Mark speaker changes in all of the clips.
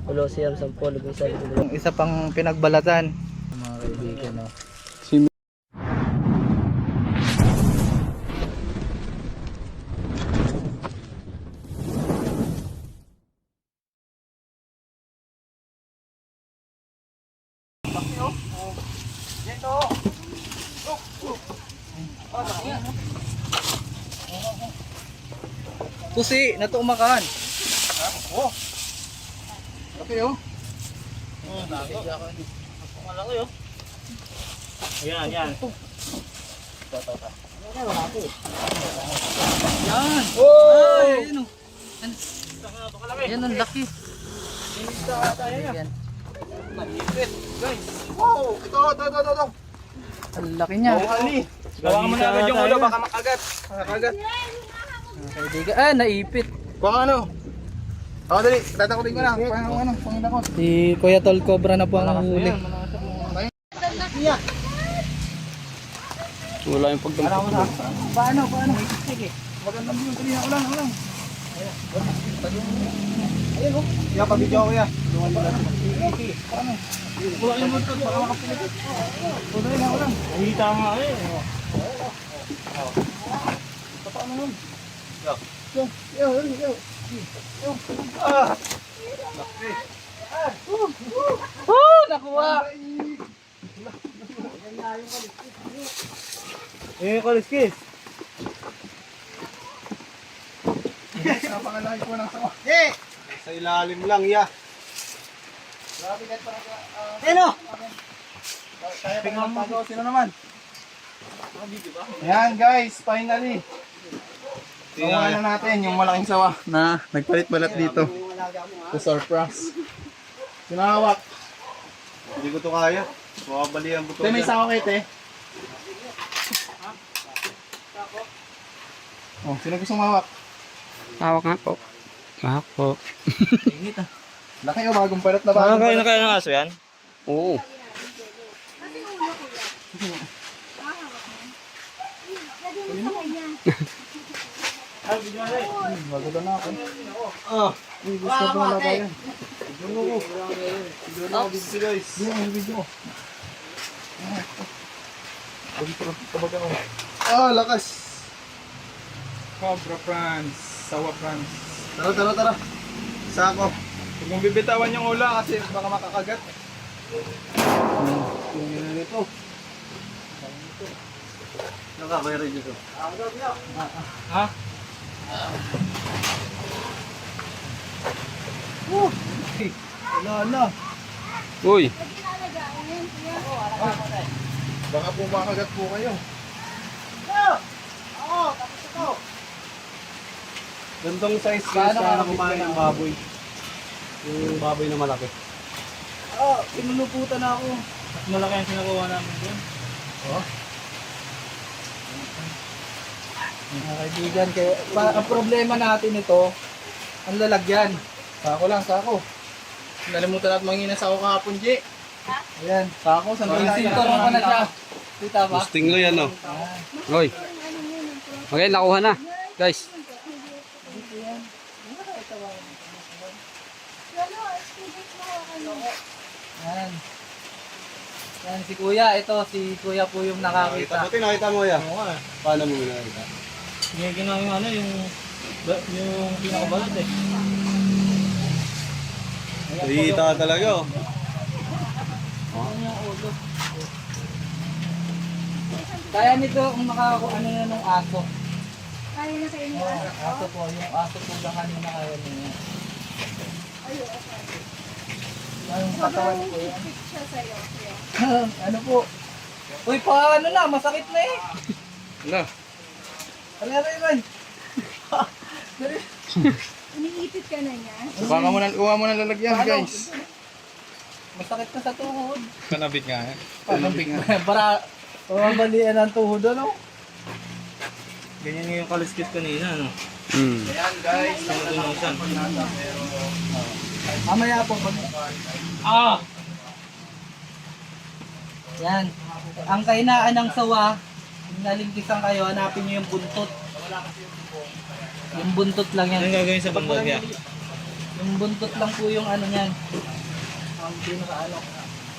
Speaker 1: Colosseum, Sampol, Lubusal.
Speaker 2: Yung isa pang pinagbalatan. Mga kaibigan, no? Pusi, nato umakan. Ha? Oh. Okay, oh.
Speaker 1: Oh, malaki oh. Ayan, yan.
Speaker 2: Yan.
Speaker 1: Oh!
Speaker 2: Ay, ayun, oh. Yan ang laki. Yan.
Speaker 1: Malipit, guys. Wow! Ito.
Speaker 2: Ang laki niya.
Speaker 1: Gawa mo na agad yung ulo, baka makagat. Makagat.
Speaker 2: Mga kaibigan, naipit.
Speaker 1: Baka ano? Ako dali, tatakutin ko na. Pangidakot.
Speaker 2: Si Kuya Tol Cobra na po ang huli.
Speaker 1: Wala yung pagdampot.
Speaker 2: Paano?
Speaker 1: Sige. Magandang view. Dali na, ulang. Ayun oh. Yan, pabidyo ko yan. Wala yung motor, baka makapilit. Dali na, ulang. Hihita nga eh. Paano nun? Yo. Ah!
Speaker 2: Nakuha!
Speaker 1: Yung kaliskis.
Speaker 2: Napakalaki po ng sawa.
Speaker 1: Sa ilalim lang, ya.
Speaker 2: Grabe kahit parang...
Speaker 1: Ano?
Speaker 2: Tingnan mo. Sino naman?
Speaker 1: Ayan guys, finally. Nakuha na natin yung malaking sawa na nagpalit-balat dito. To surprise. Sinawak. Hindi ko to kaya. Mababali ang buto. May sawa kayo, te. Oh, sino gusto mawak?
Speaker 3: Hawak nga po. Hawak po.
Speaker 2: Ingit ah.
Speaker 1: Laki o bagong palit na bagong palit.
Speaker 3: Kaya ng aso yan? Oo.
Speaker 1: Maganda na ako. Ah, gusto ko na ba yan? Video mo. Video na video guys. Yung video. Tabag ako. Ah, lakas.
Speaker 2: Cobra Franz. Sawa Franz.
Speaker 1: Tara. Sako.
Speaker 2: Huwag mong bibitawan yung ula kasi baka makakagat.
Speaker 1: Yung yun nito. Nakakaya rin dito.
Speaker 2: Ha?
Speaker 1: Wala na.
Speaker 3: Uy.
Speaker 1: Baka po makagat po kayo. Gandong size guys na kumain ng baboy. Yung baboy na malaki.
Speaker 2: Pinuluputan ako.
Speaker 3: Mas malaki ang sinakuha namin doon.
Speaker 1: Oh.
Speaker 2: Mga kaibigan, ang problema natin ito, ang lalagyan.
Speaker 1: Sako. Nalimutan natin mangina sa ako kahapon, J.
Speaker 2: Ayan.
Speaker 1: Sako, sandali.
Speaker 2: Sinturon ko na siya. Kita ba?
Speaker 3: Gusting lo yan, no? Uy. Okay, nakuha na. Guys.
Speaker 2: Ayan. Ayan si Kuya. Ito, si Kuya po yung nakakita.
Speaker 1: Buti nakita mo yan. Paano mo nakita?
Speaker 3: Yung ginawa yung ano, yung pinakabalat eh.
Speaker 1: Nakita talaga oh.
Speaker 2: Kaya nito kung makakuha na ng aso.
Speaker 4: Kaya na sa inyo aso.
Speaker 2: Aso po, yung aso po lang kanina kaya niya. Yung katawan ko yan.
Speaker 4: Fit siya sa'yo.
Speaker 2: Ano po? Uy, paano na? Masakit na eh.
Speaker 3: Wala.
Speaker 2: Aray.
Speaker 4: Iniipit ka na niya.
Speaker 1: Kuha mo na lalagyan guys.
Speaker 2: Masakit na sa tuhod.
Speaker 3: Kanabit nga eh.
Speaker 2: Panabing para mabalian ang tuhod, ano?
Speaker 3: Ganyan nga yung kaliskis kanina, no?
Speaker 1: Ayan guys.
Speaker 3: Tunusan.
Speaker 2: Mamaya po.
Speaker 3: Ah!
Speaker 2: Yan. Ang kainaan ng sawa, kung naligtisan kayo, hanapin nyo yung buntot. Yung buntot lang yan.
Speaker 3: Anong gagawin sa bangag yan?
Speaker 2: Yung buntot lang po yung ano niyan. Ang pinaka-ano.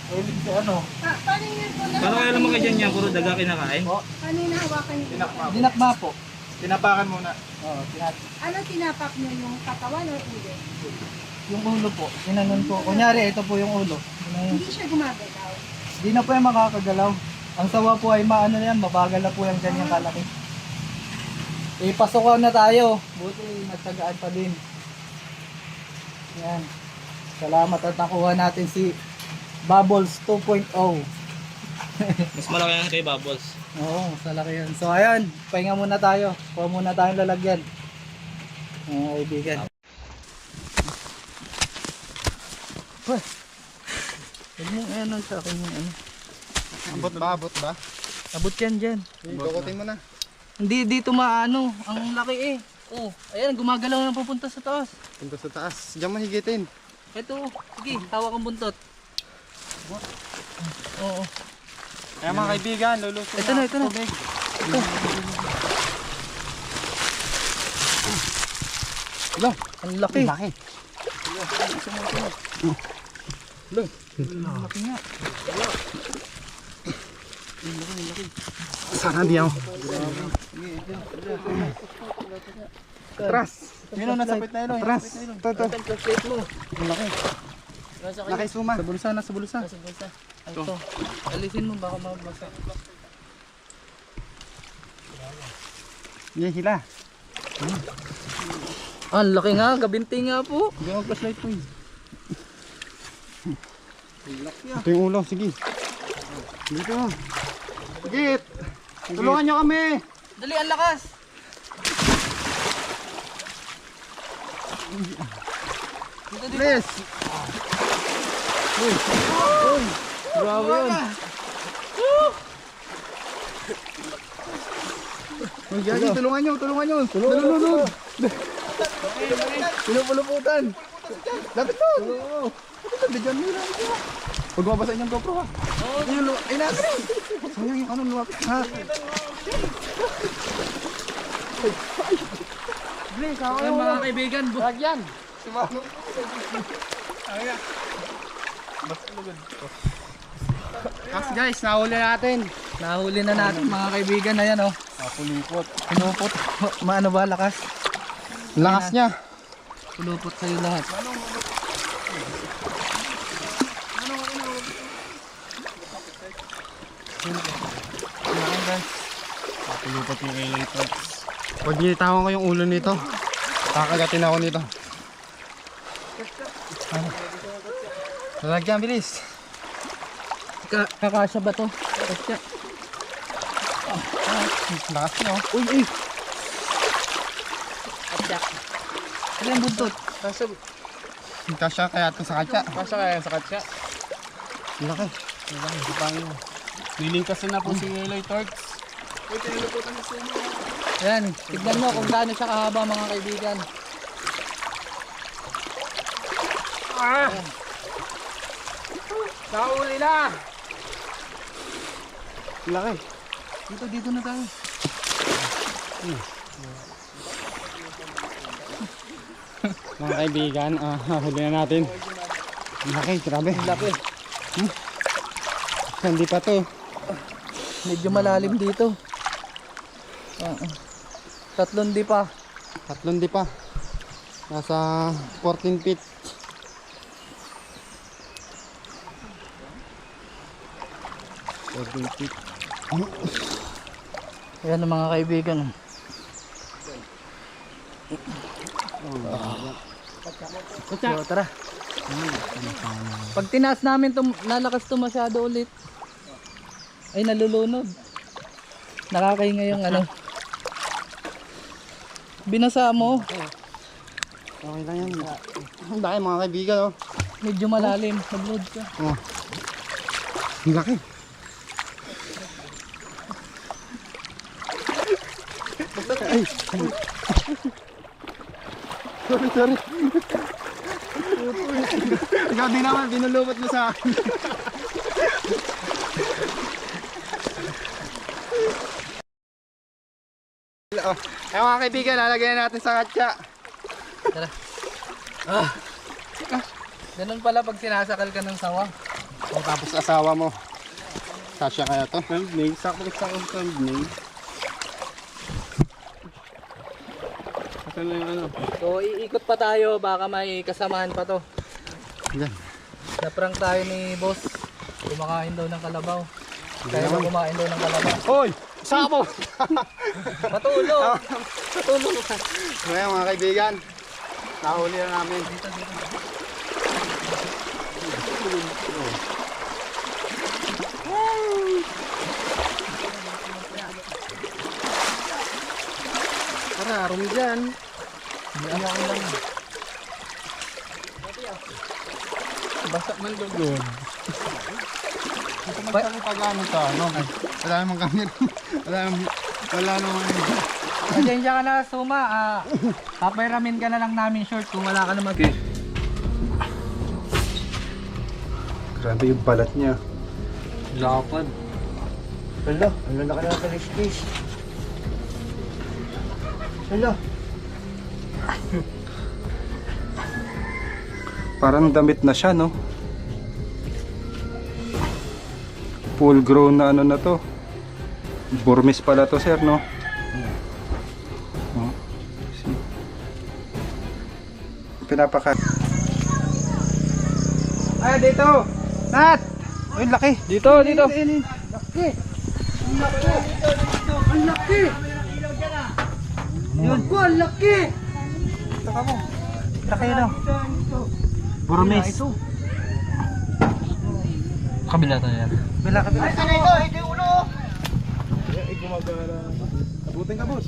Speaker 2: Pwede sa ano.
Speaker 4: Paano yun po na?
Speaker 5: Paano kaya lumaki dyan yan? Puro daga kinakain?
Speaker 4: Paano yung nahawakan niyo?
Speaker 1: Tinakma.
Speaker 2: Dinakma po.
Speaker 1: Tinapakan muna.
Speaker 2: Oo,
Speaker 4: Ano tinapak niyo, yung katawan o ulo?
Speaker 2: yung ulo po. Ginanon po. Kunyari, ito po yung ulo. Ginanon.
Speaker 4: Hindi siya gumagalaw.
Speaker 2: Hindi na po yung makakagalaw. Ang sawa po ay maano na yan, mabagal na po yung ganyang kalaki. Ipasukan na tayo. Buti nagtagaan pa din. Yan. Salamat at nakuha natin si Bubbles 2.0.
Speaker 5: Mas malaki yan kay Bubbles.
Speaker 2: Oo, salaki yan. So ayan, pahinga muna tayo. Kuha muna tayong lalagyan. Mga kaibigan. Wah. Huwag mo ano sa akin yung ano.
Speaker 1: Abot ba? Abot ba?
Speaker 2: Abot yan dyan.
Speaker 1: Tukutin mo na.
Speaker 2: Hindi dito maano. Ang laki eh. Oh, ayan, gumagalaw na papunta sa taas.
Speaker 1: Punta sa taas. Diyan mahigitin.
Speaker 2: Ito, sige, hawak ang buntot. Oo.
Speaker 1: Kaya mga kaibigan, lulusong
Speaker 2: Ito na, ito na. Ito.
Speaker 1: Hello.
Speaker 2: Ang laki.
Speaker 1: Laki.
Speaker 2: Laki nga.
Speaker 1: Sana di ako. Atras. Yun ang nasapit na yun. Atras. Ito.
Speaker 2: Flashlight mo.
Speaker 1: Laki. Laki suma.
Speaker 2: Sa bulsa na, sa bulsa. Sa bulsa. Ito. Alisin mo, baka mabasa.
Speaker 1: Yan hila.
Speaker 2: Ah, ang laki nga, gabinti nga po.
Speaker 1: Hindi ako flashlight mo yun. Ito yung ulo, sige. Dito. Git! Tulungan nyo kami!
Speaker 2: Dali, ang lakas. Dito, dito.
Speaker 1: Please! Uy! Grabe yun! Uy, Gagi, tulungan nyo! Tulungan! Pinupuluputan! Lapit to! Lapit dyan nila! Huwag mabasa inyong GoPro ha! Ay, natin! Sayang yung ano, luwapit ha! Please, ako
Speaker 2: Ayan, mga kaibigan.
Speaker 1: Lagyan! Sumano! Guys, nahuli natin!
Speaker 2: Nahuli na natin mga kaibigan. Ayan oh.
Speaker 1: Pulipot.
Speaker 2: Pinupot. Maano ba, lakas?
Speaker 1: Lakas niya!
Speaker 2: Pinupot sa'yo lahat.
Speaker 1: Ayan guys. Pulipot yung ilator. Pag nilitawan ko yung ulo nito, kakagatin ako nito. Lalagyan, bilis.
Speaker 2: Kakasya ba to? Kakasya.
Speaker 1: Lakas niya oh.
Speaker 2: Uy, uy. Kakasya. Ano yung buntot?
Speaker 1: Kasya kaya ito sa katsa.
Speaker 5: Kasya kaya sa katsa.
Speaker 1: Laki.
Speaker 5: Nilingkas na po si Eloy Torx.
Speaker 2: Yan. Tignan mo kung gaano siya kahaba mga kaibigan.
Speaker 5: Nahuli na!
Speaker 1: Laki.
Speaker 2: Dito na tayo.
Speaker 1: Mga kaibigan, huli na natin. Laki, grabe.
Speaker 2: Laki.
Speaker 1: Hindi pa to.
Speaker 2: Medyo malalim dito. Tatlong di pa.
Speaker 1: Tatlong di pa. Nasa 14 feet.
Speaker 2: Ayan ang mga kaibigan. So, tara. Pag tinaas namin lalakas to masyado ulit. Ay nalulunod. Nakakahinga yung ano. Binasa mo.
Speaker 1: Okay lang yan. Ang laki mga kaibigan oh.
Speaker 2: Medyo malalim. Nag-load ka.
Speaker 1: Oh. Ang laki. Ay. Sorry. Ikaw din naman, binulupot mo sa akin. Ay mga kaibigan, lalagyan natin sa katsa.
Speaker 2: Tara. Ganun pala pag sinasakal ka ng sawa.
Speaker 1: O tapos asawa mo. Kasya kaya to? Thumbnail. Sakto-sakto thumbnail. Asan na yung ano?
Speaker 2: So iikot pa tayo, baka may kasamahan pa to.
Speaker 1: Yan.
Speaker 2: Naprank tayo ni boss. Kumakain daw ng kalabaw. Kaya ba kumain daw ng kalabaw?
Speaker 1: Hoy! Sabo!
Speaker 2: Matulog!
Speaker 1: Tulong ka. Ngayon mga kaibigan, nahuli na namin. Para arom dyan. Basta man doon. Ito magsalita gano'n sa ano. Wala namang gamit. Wala namang
Speaker 2: Pasensya ka na, Suma. Papayramin ka na lang namin short kung wala ka naman.
Speaker 1: Grabe yung balat niya.
Speaker 3: Lapad.
Speaker 2: Hala, ang lalaki na sa fish. Hala.
Speaker 1: Parang damit na siya, no? Full grown na ano na to. Burmese pala to, sir, no? Oh. Pinapaka. Ay, dito! Nat! Ay, laki!
Speaker 3: Dito, dito.
Speaker 2: Laki! Ang laki! Yun po, ang laki!
Speaker 1: Ito ka mo.
Speaker 2: Laki na.
Speaker 1: Burmese.
Speaker 2: Ito.
Speaker 3: Kabila tayo yan.
Speaker 2: Bila ka bila. Ay, ito, ito ulo.
Speaker 1: Ay, gumagala. Abutin ka, boss.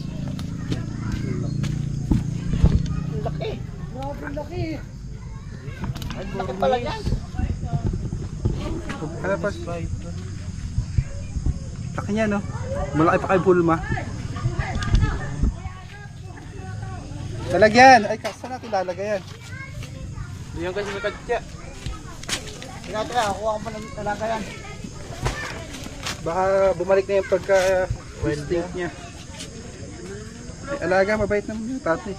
Speaker 2: Laki. Grabe laki.
Speaker 1: Laki pala yan. Ano pa? Laki niya, no? Malaki pa kay Bulma. Lalagyan! Ay, saan natin lalagay yan?
Speaker 5: Diyan kasi may katya.
Speaker 2: Tingnan na, kuha ko pa ng talaga yan.
Speaker 1: Baka bumalik na yung pagka-instinct niya. Ay, alaga, mabait naman yung tatay.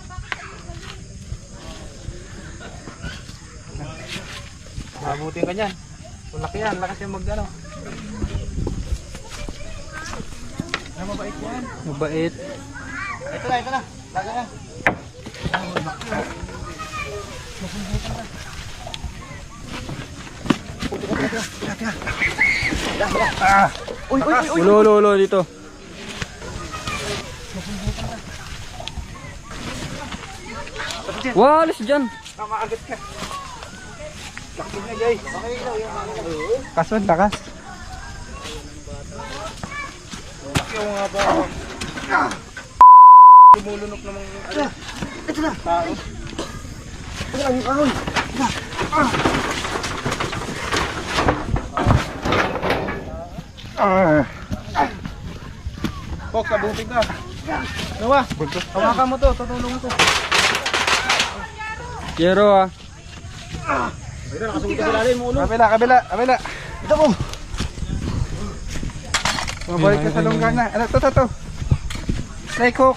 Speaker 5: Mabuting ka niyan. Malaki yan, lakas yung mag-ano. Ay, mabait yan.
Speaker 3: Mabait.
Speaker 2: Ito na. Talaga yan.
Speaker 3: Ulo, dito. Walis dyan.
Speaker 1: Nakaagat ka. Laki na, guys. Kaso, lakas. Laki yung nga ba? Lumulunok namang ano. Ito na. Tao. Ito ang kahon. Pok, sabutin ka. Nawa, hawakan mo to, tutulong ito.
Speaker 3: Kero ah.
Speaker 1: Ito, nakasunod ka sa lalim mo ulo. Kabila. Ito mo. Mabalik ka sa longgan na. Ano, to. Strike hook.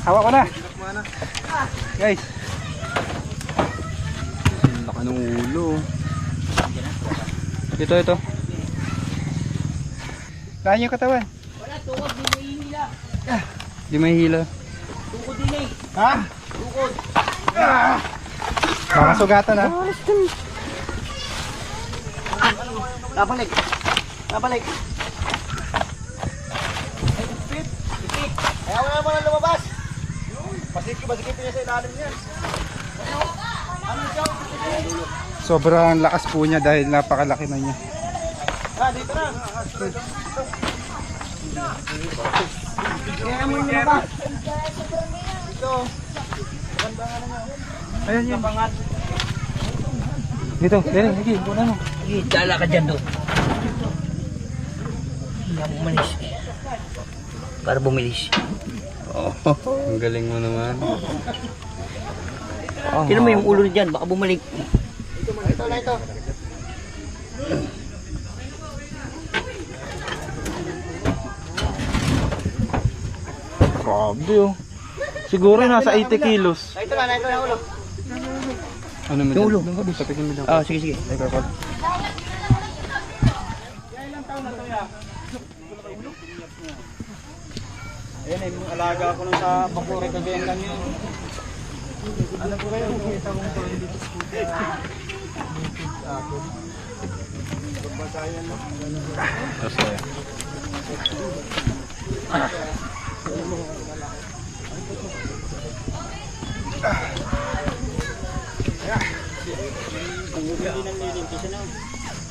Speaker 1: Hawak ko na. Guys.
Speaker 3: Laki ng ulo. Ito.
Speaker 1: Lahan yung katawan.
Speaker 3: Di may hila.
Speaker 1: Ha? Tukod. Baka sugatan ha.
Speaker 2: Babalik. Ayaw na naman na lumabas. Masikip niya sa ilalim niyan.
Speaker 1: Sobrang lakas po niya dahil napakalaki na niya.
Speaker 2: Dito na. Kaya mo lumabas. Dito.
Speaker 1: Ayun yun. Dito, sige, kunan mo.
Speaker 2: Dala ka dyan doon. Bumilis. Para bumilis.
Speaker 3: Oh, ang galing mo naman.
Speaker 2: Tignan mo yung ulo dyan, baka bumalik. Ito.
Speaker 1: Grabe oh. Siguro nasa 80 kilos.
Speaker 2: Ito na ulo.
Speaker 3: Ano mo
Speaker 1: Yung ulo.
Speaker 3: Tapitin mo dyan.
Speaker 1: Ah, sige. Ay, kapal.
Speaker 2: Ayan ay mga alaga ko lang sa Bakure kagayan lang yun. Ano po kayo? Kita kong po dito sa kuya. Pagbasayan lang.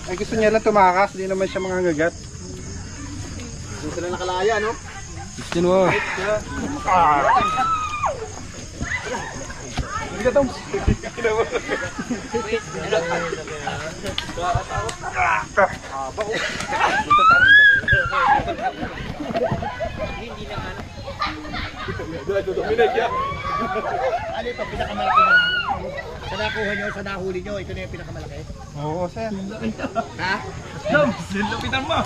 Speaker 5: Ay gusto niya lang tumakas, hindi naman siya mga gagat.
Speaker 2: Doon sila nakalaya, no?
Speaker 3: Gusto mo.
Speaker 2: Ano ito, pinakamalaki nyo? Sa nakuha nyo, sa nahuli nyo, ito na yung pinakamalaki?
Speaker 5: Oo, sir.
Speaker 2: Ha?
Speaker 1: Lupitan mo.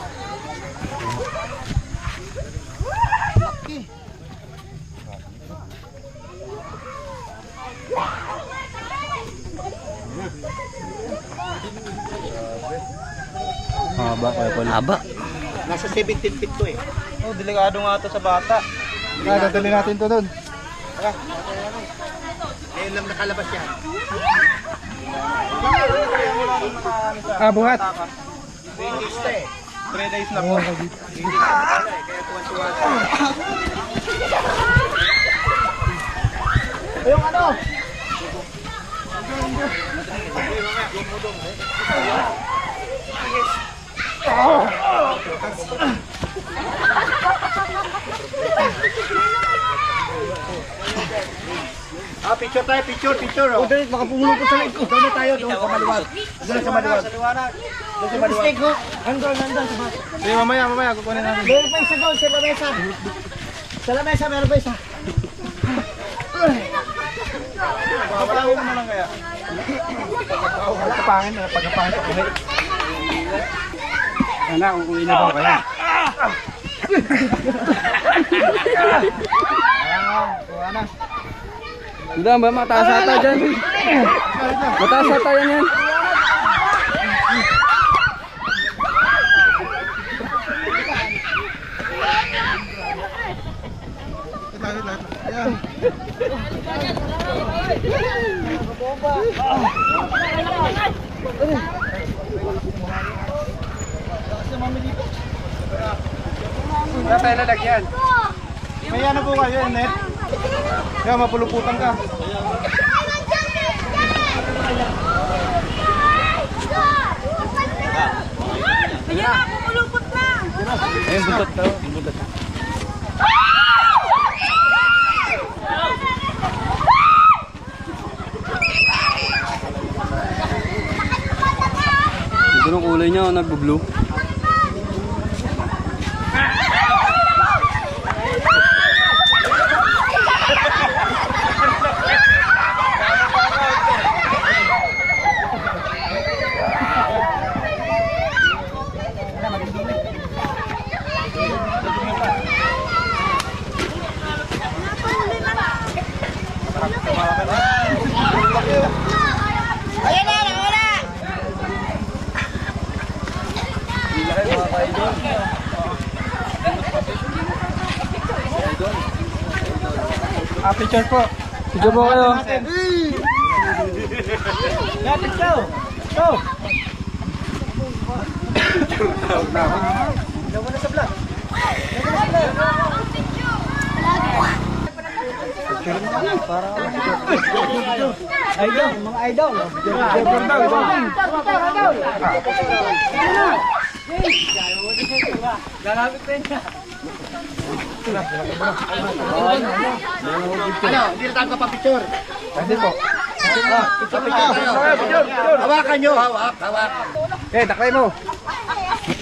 Speaker 3: Haba kaya pala.
Speaker 1: Haba.
Speaker 2: Nasa 17 feet to eh.
Speaker 5: Oh, delikado nga to sa bata. Dadali natin to doon.
Speaker 2: Ngayon lang nakalabas yan.
Speaker 5: Ah, buhat.
Speaker 2: 3 days to eh.
Speaker 5: 3 days na po.
Speaker 2: Kaya tuwan-tuwa siya. Yung ano? Ah, picture tayo, picture. Oh, dali, baka pumulupot sa likod. Doon na tayo, doon sa maluwag. Doon sa maluwag. Doon sa maluwag. Andun.
Speaker 5: Sige, mamaya, kukunin natin.
Speaker 2: Meron pa isa doon, sa lamesa. Sa lamesa, meron pa isa.
Speaker 5: Papalawin mo na lang kaya. Pagkapangin, pagkapangin sa kulit.
Speaker 3: Anak, kung inabaw ka yan.
Speaker 5: Kuha na.
Speaker 3: Hindi ba, mataas ata dyan. Mataas ata yan.
Speaker 5: Ayan. Wala tayo lalagyan. May ano po kayo, net? Kaya mapuluputan ka.
Speaker 4: Ayan na, pumulupot na.
Speaker 1: Ayun, buntot daw. Buntot.
Speaker 3: Ito ng kulay niya, nagbo-blue.
Speaker 4: Ayan na, wala.
Speaker 5: Ah, picture po.
Speaker 3: Video po kayo.
Speaker 2: Lapit daw. Go. Daw mo na sa vlog. Idol, mga idol. Gagamit pa niya. Ano, hindi na tayo kapapicture.
Speaker 5: Pwede po.
Speaker 2: Picture. Hawakan nyo, hawak.
Speaker 5: Eh, taklay mo.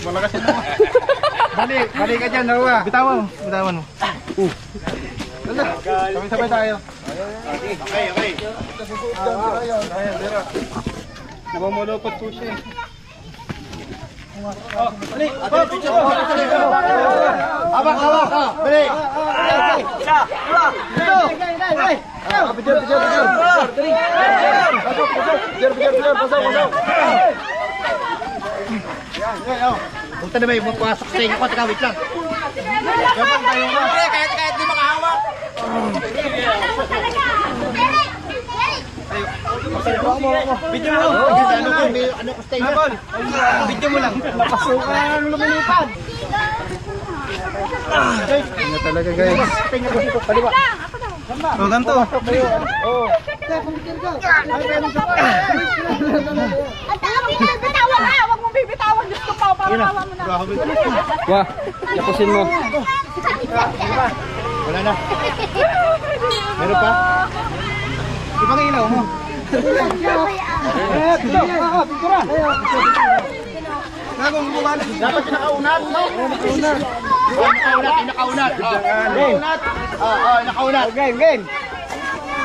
Speaker 5: Malakas yun naman. Balik ka dyan, nawa. Bitawan mo. Sabay-sabay tayo.
Speaker 2: Okay.
Speaker 5: Namumulupot po siya.
Speaker 2: Hawak, hawak. Balik. Punta na ba yung magpasok sa inyo ko? Teka, wait lang. Kahit di makahawak. Video mo. Ano ko stay niya? Video mo lang. Napasukan lumilipad.
Speaker 5: Ano talaga guys.
Speaker 1: O, ganito.
Speaker 4: Bitawan na! Huwag mong bibitawan! Diyos ko pa! Parawa mo na!
Speaker 3: Wah, tapusin mo.
Speaker 2: Wala na. Meron pa?
Speaker 5: Ibang ilaw mo.
Speaker 2: Dapat nakaunat, no? Nakaunat. Nakaunat.
Speaker 5: Game.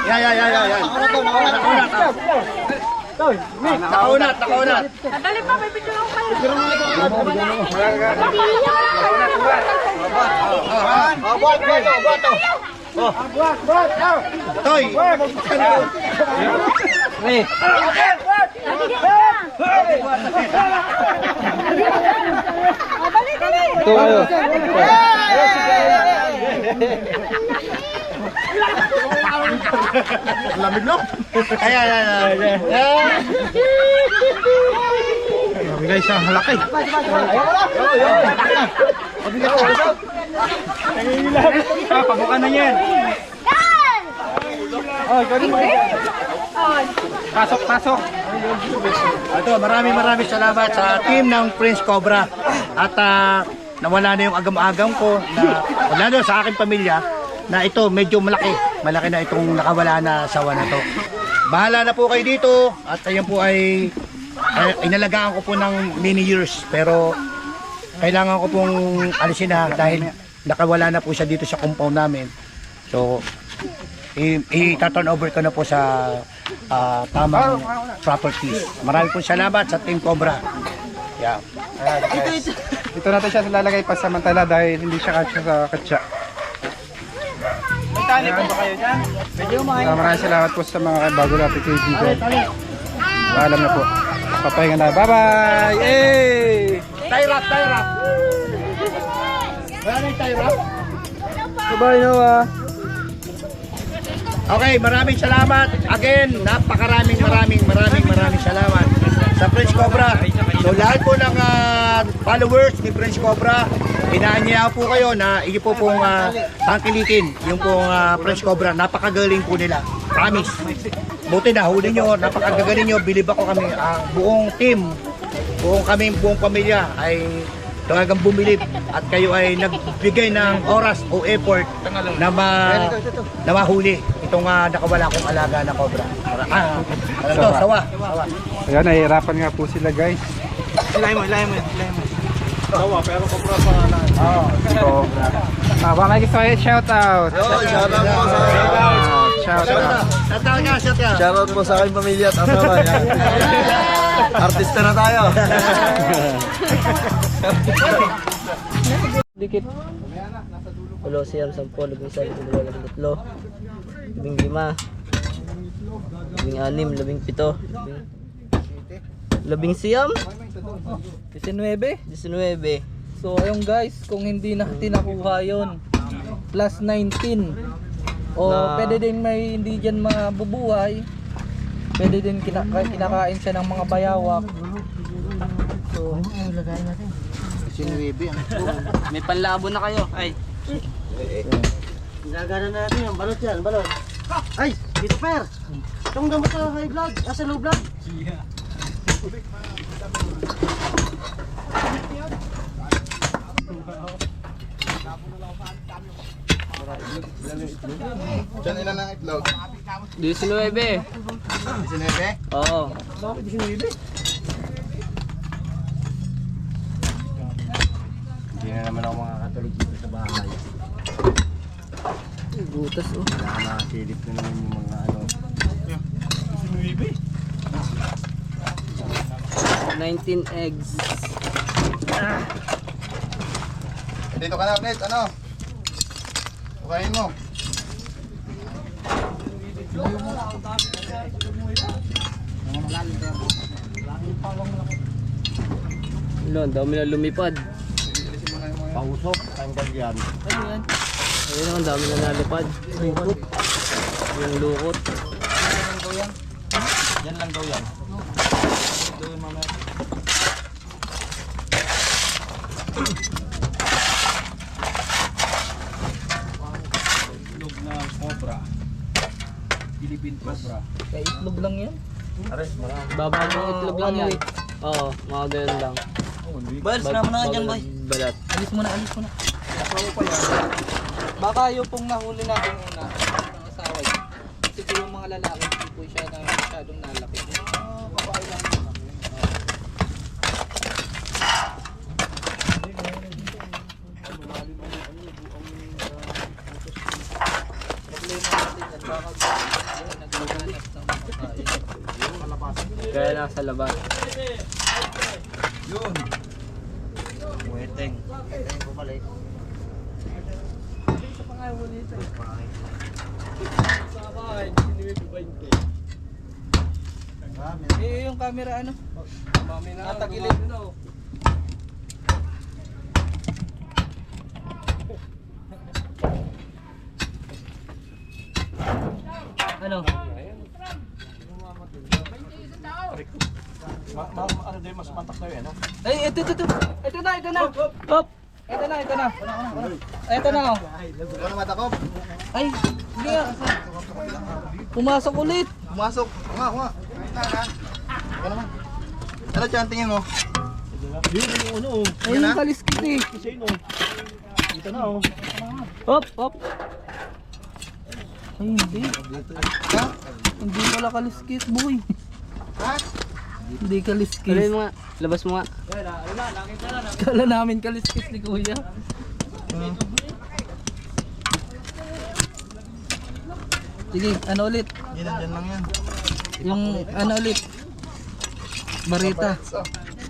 Speaker 2: Yan. Nakaunat.
Speaker 4: Nadali pa! May picture ako kayo!
Speaker 2: Toy.
Speaker 3: Ito kayo.
Speaker 2: Lamig no? Ayan.
Speaker 5: Sabi guys, ang halaki. Pabukan na yan. Oh, ikaw din mo. Pasok.
Speaker 2: Ito, maraming salamat sa team ng Prince Cobra. At nawala na yung agam-agam ko na wala na sa aking pamilya na ito medyo malaki na itong nakawala na sawa na to. Bahala na po kayo dito at ayan po ay inalagaan ko po ng many years pero kailangan ko pong alisin na dahil nakawala na po siya dito sa compound namin. So i-turn over ko na po sa tamang properties. Maraming po salamat sa Team Cobra. Yeah.
Speaker 5: Ito natin siya lalagay pa samantala dahil hindi siya kasya sa katsa. Maraming salamat po sa mga bago natin kaibigan. Paalam na po. Papahinga na. Bye-bye! Hey!
Speaker 2: Tie wrap. Wala na yung tie wrap?
Speaker 5: Bye-bye, Noah!
Speaker 2: Okay, maraming salamat. Again, napakaraming salamat sa Prince Cobra. So lahat po ng followers ni Prince Cobra, inaanyayahan po kayo na hindi po pong tangkilikin yung pong Prince Cobra. Napakagaling po nila. Promise. Buti na, huli nyo, napakagaling nyo. Bilib ako kami, buong team, buong pamilya ay talagang bumilib at kayo ay nagbigay ng oras o effort na mahuli itong nakawala kong alaga na cobra. Sawa.
Speaker 5: Ayan, nahihirapan nga po sila guys.
Speaker 1: Ilahin mo. Sawa, pero cobra pa na.
Speaker 5: Oo. Baka may gusto kayo shout out.
Speaker 1: Shout out po sa
Speaker 5: Shout out.
Speaker 1: Shout out po sa aking pamilya at asawa. Artista na tayo.
Speaker 3: Dikit.
Speaker 6: Ulo siyam 10, 11, 12, 13, 15, 16, 17, 19.
Speaker 7: So ayun guys, kung hindi natin nakuha yon plus 19 o pwede din may hindi dyan mabubuhay, pwede din kinakain siya ng mga bayawak. So
Speaker 3: May panlabo na kayo. Ay.
Speaker 6: Gagana natin yung balot yan, balot. Ay, dito per. Itong gamot sa high blood, sa low blood.
Speaker 1: Diyan ilan ang itlog?
Speaker 3: 19.
Speaker 1: 19?
Speaker 3: Oo.
Speaker 2: Hindi na naman ako makakatuloy dito sa bahay.
Speaker 3: Butas oh.
Speaker 2: Nakasilip na naman yung mga ano.
Speaker 3: 19 eggs.
Speaker 1: Dito ka na, Blitz. Ano? Bukayin mo.
Speaker 3: Wala, ang dami na lumipad.
Speaker 2: Pausok, tanggal yan.
Speaker 7: Ano yan?
Speaker 3: Ayun, ang dami na nalipad. Lukot. Yung lukot.
Speaker 2: Yan lang daw yan. Itlog na cobra. Philippine cobra.
Speaker 7: Kaya itlog lang yan.
Speaker 2: Ares, marami.
Speaker 3: Babagong itlog lang yan. Oo, mga ganun lang.
Speaker 6: Boy, sinama na nga dyan, boy.
Speaker 3: Balat.
Speaker 7: Alis mo na, alis mo na. Baka yung pong nahuli natin una, ang asawa niya. Kasi po yung mga lalaki, hindi po siya na masyadong nalaki. Babae lang naman. Problema natin yan, baka naghahanap ng makakain.
Speaker 3: Kaya nasa labas.
Speaker 2: Weteng. Weteng bumalik.
Speaker 7: Yung camera ano? Natagilid. Ano?
Speaker 2: Ano din mas mantak na yun, ha?
Speaker 7: Ay, ito. Ito na. Hop. Ito na. Ito na. Oh.
Speaker 1: Ano naman ako?
Speaker 7: Ay, hindi nga. Pumasok ulit.
Speaker 1: Pumasok. Nga. Ano naman? Ano dyan, tingin mo?
Speaker 7: Ay, yung kaliskit eh.
Speaker 2: Ito na, oh.
Speaker 7: Hop. Ay, hindi.
Speaker 1: Ha?
Speaker 7: Hindi pala kaliskit, boy.
Speaker 1: Ha?
Speaker 7: Hindi kaliskit.
Speaker 3: Alin mo nga. Labas mo nga.
Speaker 7: Kala namin kaliskit ni Kuya. Sige, ano ulit?
Speaker 1: Yan, dyan lang yan.
Speaker 7: Yung ano ulit? Barita.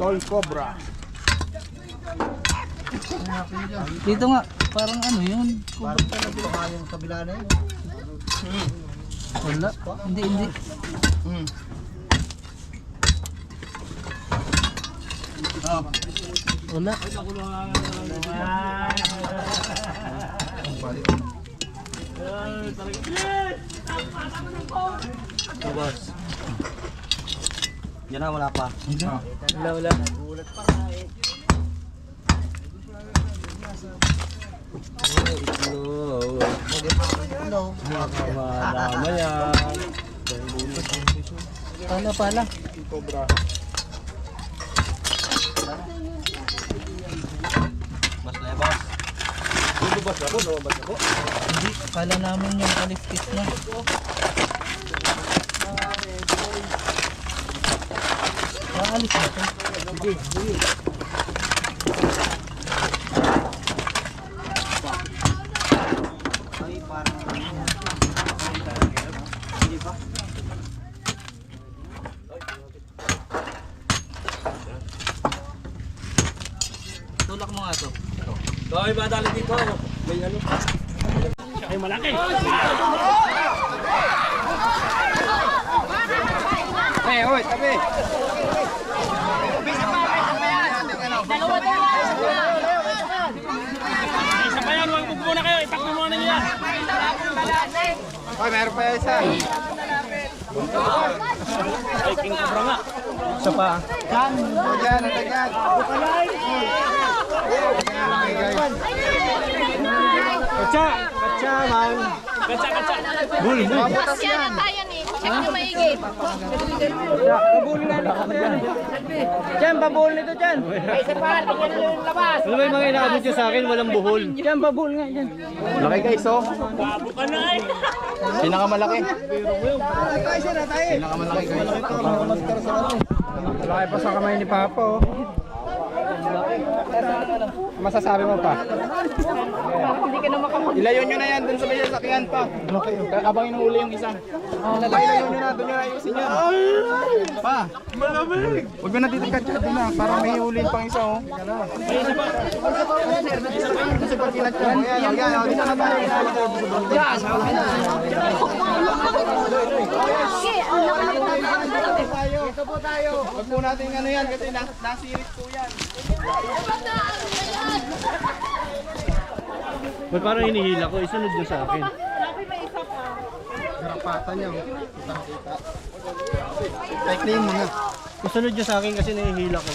Speaker 2: Tol cobra.
Speaker 7: Dito nga, parang ano yun?
Speaker 6: Parang baka yung kabila na yun.
Speaker 7: Wala. Hindi.
Speaker 1: Oh.
Speaker 7: Wala.
Speaker 6: Boss. Yan na, wala pa.
Speaker 3: Wala.
Speaker 6: Ano?
Speaker 3: Malama yan.
Speaker 7: Pala.
Speaker 1: Cobra.
Speaker 6: Mas lebas.
Speaker 7: Hindi, kala namin yung kaliskit na. Aalis na to.
Speaker 6: Ay, parang hindi pa.
Speaker 7: Tulak mo nga to.
Speaker 2: Hoy, madali dito. May ano? Ay, malaki.
Speaker 5: Hoy, tabi.
Speaker 2: Isa pa yan, huwag muna kayo. Itakbo muna niyo yan.
Speaker 5: Hoy, meron pa isa.
Speaker 2: Ay, king cobra nga.
Speaker 5: Isa pa. Dyan, dyan. Katsa, man.
Speaker 2: Katsa.
Speaker 4: Mas yan tayo ni. Check nyo maigi.
Speaker 5: Dyan, babul nito dyan. Ay, isa pa. Tingnan nyo yung labas. Ano ba yung mga inaabot nyo sa akin? Walang buhol. Dyan, babul nga dyan. Laki guys, oh.
Speaker 2: Babo ka na eh.
Speaker 1: Pinakamalaki.
Speaker 5: Pinakamalaki guys. Malaki pa sa kamay ni Papa, oh.
Speaker 1: Masasabi mo pa? Ilayo nyo na yan dun sa may sasakyan pa. Abang inuuli yung isa. Ilayo nyo na, dun nyo ayusin yan. Pa, malamig. Huwag mo na dito katsa doon na, para may iulin pang isa oh. Kasi pag kinatsa mo, yan, dito na tayo. Dito po tayo. Huwag po natin ano yan, kasi nasirit po yan.
Speaker 5: Ba't parang hinihila ko? Isunod nyo sa akin.
Speaker 1: Garapatan niya. Cycling mo na.
Speaker 5: Isunod nyo sa akin kasi nahihila ko.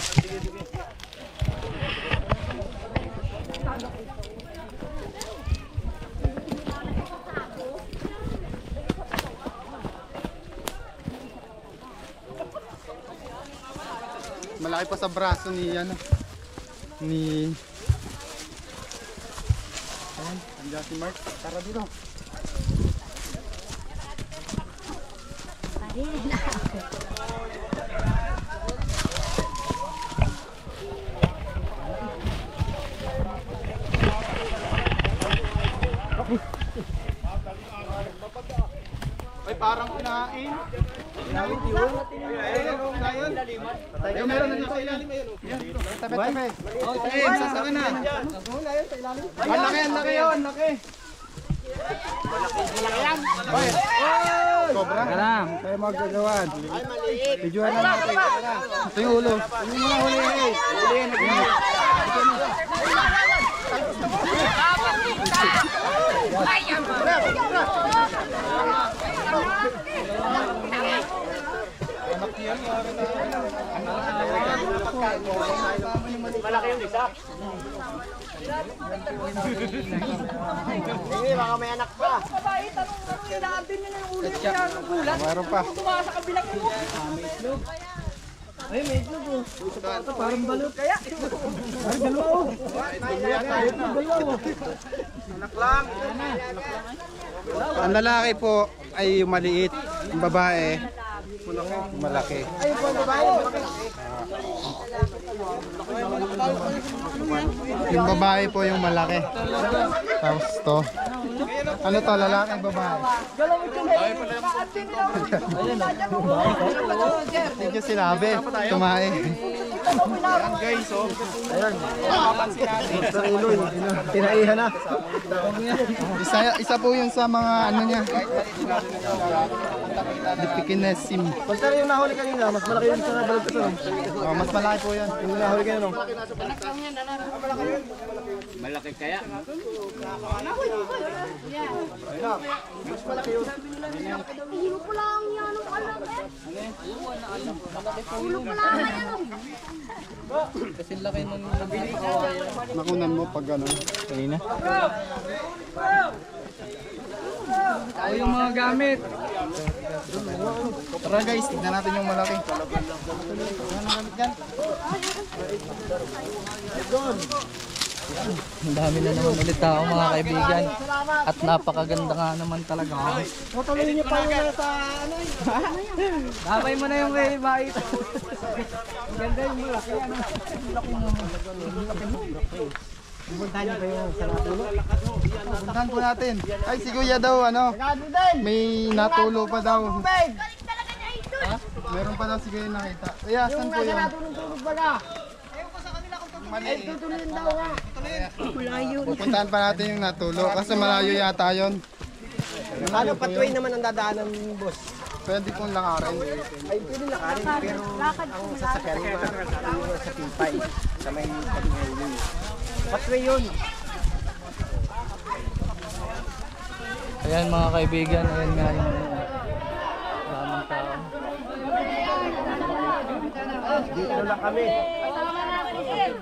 Speaker 1: Malaki pa sa braso ni ano ni andiyan si Mark. Tara dito. Ay parang kinain. Ayun, meron na sa ilalim. Tabi. Ayun, sasaka na. Ang laki yun, laki. Cobra? Karam, tayo magagawan. Videoan na natin. Ito yung ulo. Ito yung mga huli.
Speaker 2: Malaki yung isa. Hindi, baka may anak pa.
Speaker 1: Meron pa.
Speaker 6: Ay, may itlog oh. Ito parang balot. Kaya. Parang dalawa oh.
Speaker 1: Ang lalaki po ay maliit. Ang babae malaki.
Speaker 6: Ay, po, babae.
Speaker 1: Yung babae po yung malaki. Tapos to. Ano to, lalaki, babae? Thank you sinabi. Tumae. Ayan guys, oh. Ayan. Mapapansin natin.
Speaker 6: Tinaihan na.
Speaker 1: Isa po yun sa mga ano niya. Dipikinesim.
Speaker 6: Basta yung nahuli kanina, mas malaki yung sa balot ko.
Speaker 1: Oh, mas malaki po yan.
Speaker 6: Yung nahuli kanina, no?
Speaker 2: Malaki kaya?
Speaker 4: Ulo ko lang yan ang alam eh. Ulo ko lang yan.
Speaker 7: Kasi laki nun.
Speaker 1: Nakunan mo pag ano. Kanina.
Speaker 7: Ay, yung mga gamit.
Speaker 1: Tara guys, tignan natin yung malaki.
Speaker 7: Ang dami na naman ulit tao mga kaibigan. At napakaganda nga naman talaga.
Speaker 6: Tutuloy niyo pa yung nasa ano yun.
Speaker 7: Damay mo na yung kay Bait.
Speaker 6: Ganda yung malaki. Ano? Pupuntahan niyo pa yung sa natulo.
Speaker 1: Puntahan po natin. Ay, si Kuya daw, ano, may natulo pa daw. Meron pa daw si Kuya nakita. Kuya, saan po yun? Maliit. Pupuntahan pa natin yung natulo kasi malayo yata yun.
Speaker 6: Ano, pathway naman ang dadaanan ng boss.
Speaker 1: Pwede pong lakarin.
Speaker 6: Ay, pwede lakarin, pero ang sasakyan mo sa Tipay, sa may Pagingay. Pathway yun.
Speaker 7: Ayan mga kaibigan, ayan nga yung daming tao.
Speaker 6: Dito lang kami. Yes.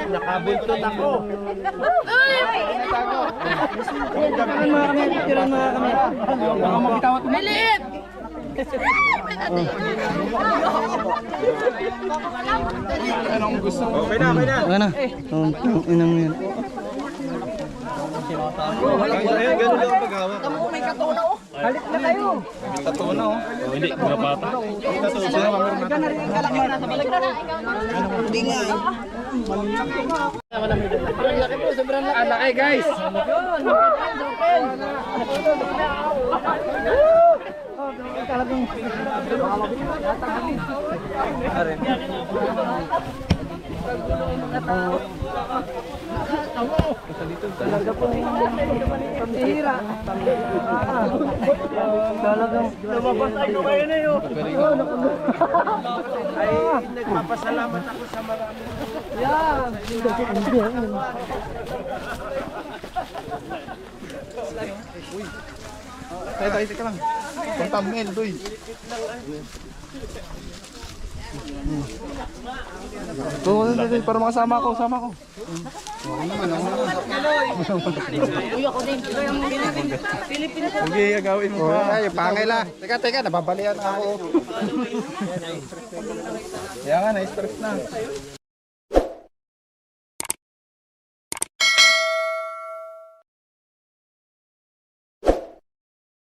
Speaker 6: Nakabultot ako.
Speaker 4: Maliit!
Speaker 1: Anong gusto mo?
Speaker 6: Okay na.
Speaker 1: Ano? Inang yan.
Speaker 6: Ganun lang ang paghawa. Halit na kayo.
Speaker 1: Tattoo na oh. Hindi, pinapata. Tattoo siya naman meron natin.
Speaker 6: Hindi nga eh.
Speaker 2: Laki guys.
Speaker 6: Talaga po. Pambihira. Talagang lumabas ko kayo na yun. Ay, nagpapasalamat ako sa marami. Yan.
Speaker 1: Tayo, ka lang. Pang thumbnail, doy. Doy, para makasama ko, sama ko. Sige, gagawin mo pa.
Speaker 2: Ay, pangay lang. Teka, nababalian ako.
Speaker 1: Kaya nga, na-stress na.